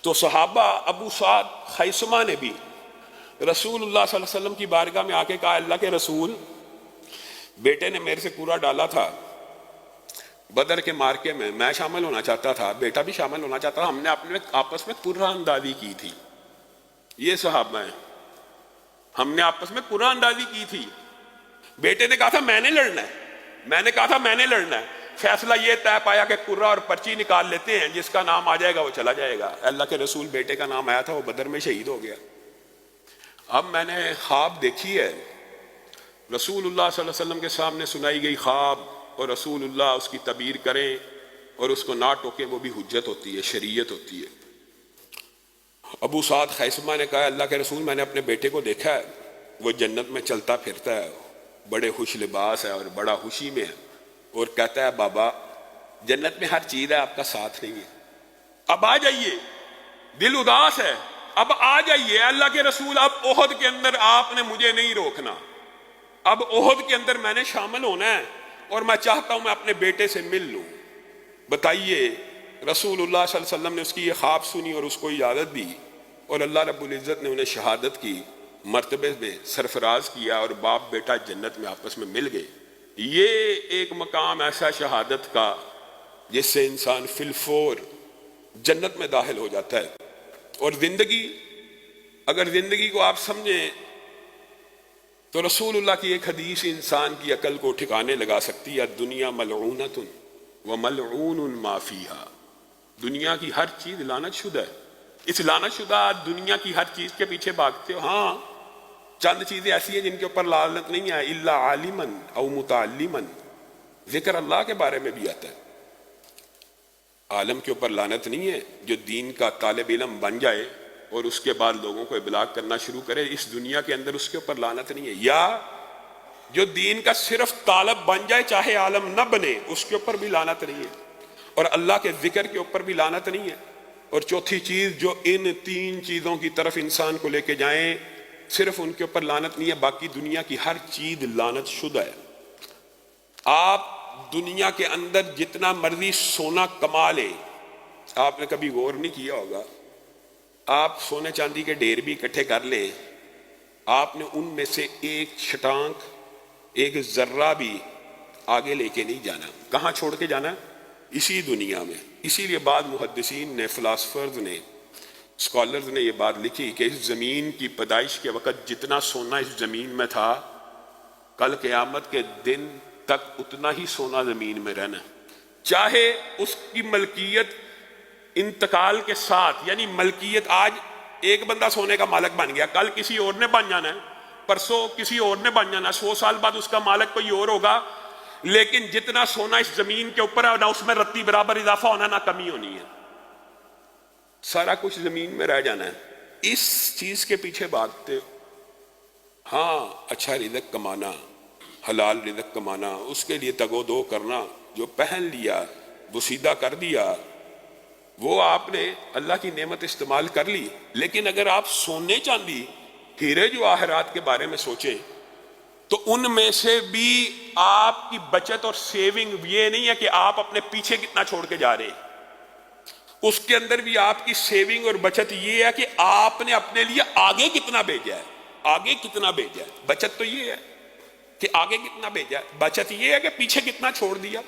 تو صحابہ ابو سعد خیثمہ نے بھی رسول اللہ صلی اللہ علیہ وسلم کی بارگاہ میں آ کے کہا اللہ کے رسول، بیٹے نے میرے سے کوڑا ڈالا تھا بدر کے مارکے میں شامل ہونا چاہتا تھا، بیٹا بھی شامل ہونا چاہتا تھا، ہم نے اپنے آپس میں قرآن اندازی کی تھی. یہ صحابہ ہیں، ہم نے آپس میں قرآن اندازی کی تھی. بیٹے نے کہا تھا میں نے لڑنا ہے، میں نے کہا تھا میں نے لڑنا ہے. فیصلہ یہ طے پایا کہ قرہ اور پرچی نکال لیتے ہیں، جس کا نام آ جائے گا وہ چلا جائے گا. اللہ کے رسول بیٹے کا نام آیا تھا، وہ بدر میں شہید ہو گیا. اب میں نے خواب دیکھی ہے، رسول اللہ صلی اللہ علیہ وسلم کے سامنے سنائی گئی خواب، اور رسول اللہ اس کی تعبیر کریں اور اس کو نہ ٹوکیں، وہ بھی حجت ہوتی ہے، شریعت ہوتی ہے. ابو سعد خیثمہ نے کہا اللہ کے رسول میں نے اپنے بیٹے کو دیکھا ہے، وہ جنت میں چلتا پھرتا ہے، بڑے خوش لباس ہے اور بڑا خوشی میں ہے، اور کہتا ہے بابا جنت میں ہر چیز ہے، آپ کا ساتھ نہیں ہے، اب آ جائیے، دل اداس ہے، اب آ جائیے. اللہ کے رسول اب احد کے اندر آپ نے مجھے نہیں روکنا، اب احد کے اندر میں نے شامل ہونا ہے، اور میں چاہتا ہوں میں اپنے بیٹے سے مل لوں. بتائیے رسول اللہ صلی اللہ علیہ وسلم نے اس کی یہ خواب سنی اور اس کو اجازت دی، اور اللہ رب العزت نے انہیں شہادت کی مرتبے میں سرفراز کیا، اور باپ بیٹا جنت میں آپس میں مل گئے. یہ ایک مقام ایسا شہادت کا جس سے انسان فی الفور جنت میں داخل ہو جاتا ہے. اور زندگی، اگر زندگی کو آپ سمجھیں تو رسول اللہ کی ایک حدیث انسان کی عقل کو ٹھکانے لگا سکتی ہے. دنیا ملعونۃ وملعون ما فیہا، دنیا کی ہر چیز لعنت شدہ ہے. اس لعنت شدہ دنیا کی ہر چیز کے پیچھے بھاگتے ہو. ہاں چند چیزیں ایسی ہیں جن کے اوپر لعنت نہیں ہے، الا عالما او متعلما، ذکر اللہ کے بارے میں بھی آتا ہے. عالم کے اوپر لعنت نہیں ہے، جو دین کا طالب علم بن جائے اور اس کے بعد لوگوں کو ابلاغ کرنا شروع کرے، اس دنیا کے اندر اس کے اوپر لعنت نہیں ہے. یا جو دین کا صرف طالب بن جائے چاہے عالم نہ بنے، اس کے اوپر بھی لعنت نہیں ہے. اور اللہ کے ذکر کے اوپر بھی لعنت نہیں ہے. اور چوتھی چیز، جو ان تین چیزوں کی طرف انسان کو لے کے جائیں، صرف ان کے اوپر لعنت نہیں ہے، باقی دنیا کی ہر چیز لعنت شدہ ہے. آپ دنیا کے اندر جتنا مرضی سونا کما لے، آپ نے کبھی غور نہیں کیا ہوگا، آپ سونے چاندی کے ڈھیر بھی اکٹھے کر لیں، آپ نے ان میں سے ایک چھٹانک، ایک ذرہ بھی آگے لے کے نہیں جانا. کہاں چھوڑ کے جانا؟ اسی دنیا میں. اسی لیے بعض محدثین نے، فلاسفرز نے، اسکالرز نے یہ بات لکھی کہ اس زمین کی پیدائش کے وقت جتنا سونا اس زمین میں تھا، کل قیامت کے دن تک اتنا ہی سونا زمین میں رہنا. چاہے اس کی ملکیت انتقال کے ساتھ، یعنی ملکیت آج ایک بندہ سونے کا مالک بن گیا، کل کسی اور نے بن جانا ہے، پرسوں کسی اور نے بن جانا ہے، 100 سال بعد اس کا مالک کوئی اور ہوگا. لیکن جتنا سونا اس زمین کے اوپر ہے، نہ اس میں رتی برابر اضافہ ہونا، نہ کمی ہونی ہے، سارا کچھ زمین میں رہ جانا ہے. اس چیز کے پیچھے بھاگتے ہو. ہاں اچھا رزق کمانا، حلال رزق کمانا، اس کے لیے تگ و دو کرنا، جو پہن لیا وہ سیدھا کر دیا، وہ آپ نے اللہ کی نعمت استعمال کر لی. لیکن اگر آپ سونے چاندی ہیرے جواہرات کے بارے میں سوچیں تو ان میں سے بھی آپ کی بچت اور سیونگ یہ نہیں ہے کہ آپ اپنے پیچھے کتنا چھوڑ کے جا رہے ہیں، اس کے اندر بھی آپ کی سیونگ اور بچت یہ ہے کہ آپ نے اپنے لیے آگے کتنا بھیجا ہے، آگے کتنا بھیجا ہے. بچت تو یہ ہے کہ آگے کتنا بھیجا ہے، بچت یہ ہے کہ پیچھے کتنا چھوڑ دیا.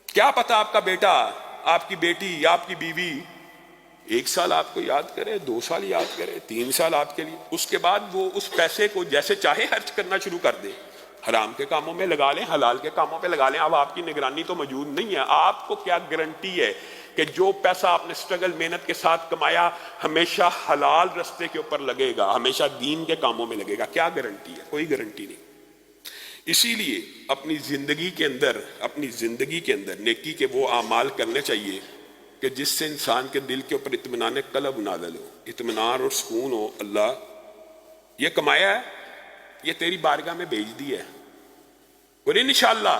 کیا پتہ آپ کا بیٹا، آپ کی بیٹی یا آپ کی بیوی 1 سال آپ کو یاد کرے، 2 سال یاد کرے، 3 سال آپ کے لیے، اس کے بعد وہ اس پیسے کو جیسے چاہے خرچ کرنا شروع کر دے. حرام کے کاموں میں لگا لیں، حلال کے کاموں پہ لگا لیں. اب آپ کی نگرانی تو موجود نہیں ہے. آپ کو کیا گارنٹی ہے کہ جو پیسہ آپ نے اسٹرگل محنت کے ساتھ کمایا ہمیشہ حلال رستے کے اوپر لگے گا، ہمیشہ دین کے کاموں میں لگے گا؟ کیا گارنٹی ہے؟ کوئی گارنٹی نہیں. اسی لیے اپنی زندگی کے اندر نیکی کے وہ اعمال کرنے چاہیے کہ جس سے انسان کے دل کے اوپر اطمینان قلب نازل ہو، اطمینان اور سکون ہو. اللہ یہ کمایا ہے، یہ تیری بارگاہ میں بھیج دیا ہے، اور انشاءاللہ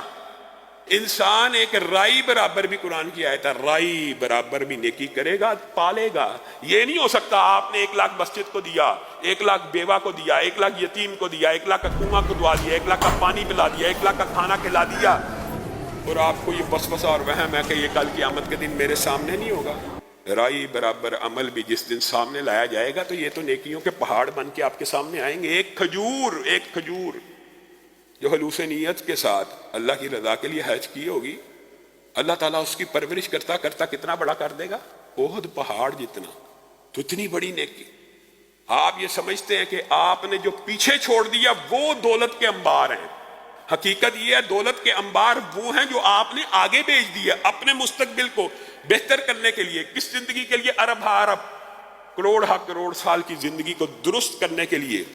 انسان ایک رائی برابر بھی، قرآن کی آیت ہے، رائی برابر بھی نیکی کرے گا، پالے گا. یہ نہیں ہو سکتا آپ نے 1 لاکھ مسجد کو دیا، 1 لاکھ بیوہ کو دیا، 1 لاکھ یتیم کو دیا، 1 لاکھ کا کنواں کھدوا دیا، 1 لاکھ کا پانی پلا دیا، 1 لاکھ کا کھانا کھلا دیا، اور آپ کو یہ وسوسہ اور وہم ہے کہ یہ کل قیامت کے دن میرے سامنے نہیں ہوگا. رائی برابر عمل بھی جس دن سامنے لایا جائے گا تو یہ تو نیکیوں کے پہاڑ بن کے آپ کے سامنے آئیں گے. ایک کھجور جو خلوص نیت کے ساتھ اللہ کی رضا کے لیے حج کی ہوگی، اللہ تعالیٰ اس کی پرورش کرتا کرتا کتنا بڑا کر دے گا، احد پہاڑ جتنا. تو اتنی بڑی نیکی. آپ یہ سمجھتے ہیں کہ آپ نے جو پیچھے چھوڑ دیا وہ دولت کے انبار ہیں. حقیقت یہ ہے دولت کے انبار وہ ہیں جو آپ نے آگے بھیج دیا اپنے مستقبل کو بہتر کرنے کے لیے. کس زندگی کے لیے؟ ارب ہا ارب، کروڑ ہا کروڑ سال کی زندگی کو درست کرنے کے لیے.